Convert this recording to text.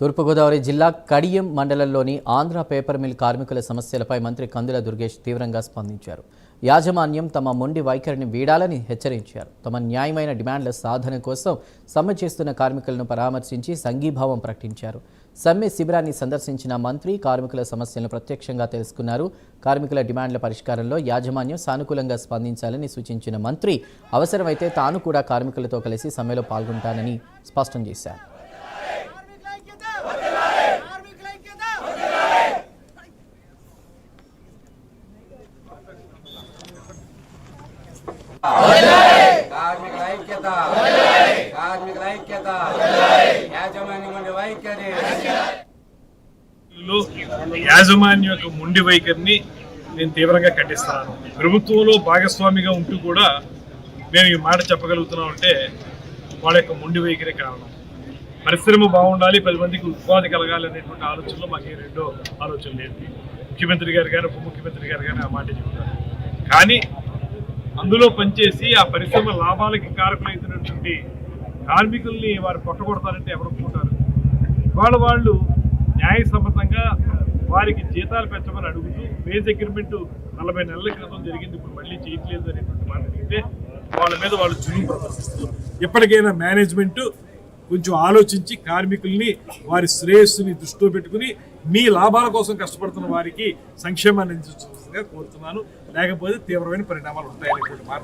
తూర్పుగోదావరి జిల్లా కడియం మండలంలోని Andhra paper mill కార్మికుల సమస్యలపై మంత్రి కందుల దుర్గేష్ తీవ్రంగా స్పందించారు. యాజమాన్యం తమ మొండి వైఖరిని వీడాలని హెచ్చరించారు. తమ న్యాయమైన డిమాండ్ల సాధన కోసం సమ్మె చేస్తున్న కార్మికులను పరామర్శించి సంఘీభావం ప్రకటించారు. సమ్మె శిబిరాన్ని సందర్శించిన మంత్రి కార్మికుల సమస్యలను ప్రత్యక్షంగా తెలుసుకున్నారు. కార్మికుల డిమాండ్ల పరిష్కారంలో యాజమాన్యం సానుకూలంగా స్పందించాలని సూచించిన మంత్రి అవసరమైతే తాను కూడా కార్మికులతో కలిసి సమ్మెలో పాల్గొంటానని స్పష్టం చేశారు. యాజమాన్యం యొక్క మొండి వైఖరిని నేను తీవ్రంగా ఖండిస్తున్నాను. ప్రభుత్వంలో భాగస్వామిగా ఉంటూ కూడా మేము ఈ మాట చెప్పగలుగుతున్నాం అంటే వాళ్ళ యొక్క మొండి వైఖరి కారణం. పరిశ్రమ బాగుండాలి, 10 మందికి ఉపాధి కలగాలి అనేటువంటి ఆలోచనలో మాకు రెండో ఆలోచన లేదు. ముఖ్యమంత్రి గారు కానీ ఉప ముఖ్యమంత్రి గారు కానీ ఆ మాట చెబుతారు. కానీ అందులో పనిచేసి ఆ పరిశ్రమ లాభాలకి కారకులైతున్నటువంటి కార్మికుల్ని వారు కొట్టగొడతారంటే ఎవరు ఒప్పుకుంటారు? వాళ్ళు న్యాయసమ్మతంగా వారికి జీతాలు పెంచమని అడుగుతూ వేజ్ అగ్రిమెంట్ 40 నెలల క్రితం జరిగింది, ఇప్పుడు మళ్ళీ చేయట్లేదు అనేటువంటి మాట అడిగితే వాళ్ళ మీద వాళ్ళు చురుకు ప్రదర్శిస్తారు. ఎప్పటికైనా మేనేజ్మెంట్ కొంచెం ఆలోచించి కార్మికుల్ని వారి శ్రేయస్సుని దృష్టిలో పెట్టుకుని మీ లాభాల కోసం కష్టపడుతున్న వారికి సంక్షేమాన్ని అందించాల్సిందిగా కోరుతున్నాను. లేకపోతే తీవ్రమైన పరిణామాలు ఉంటాయనేటువంటి మాట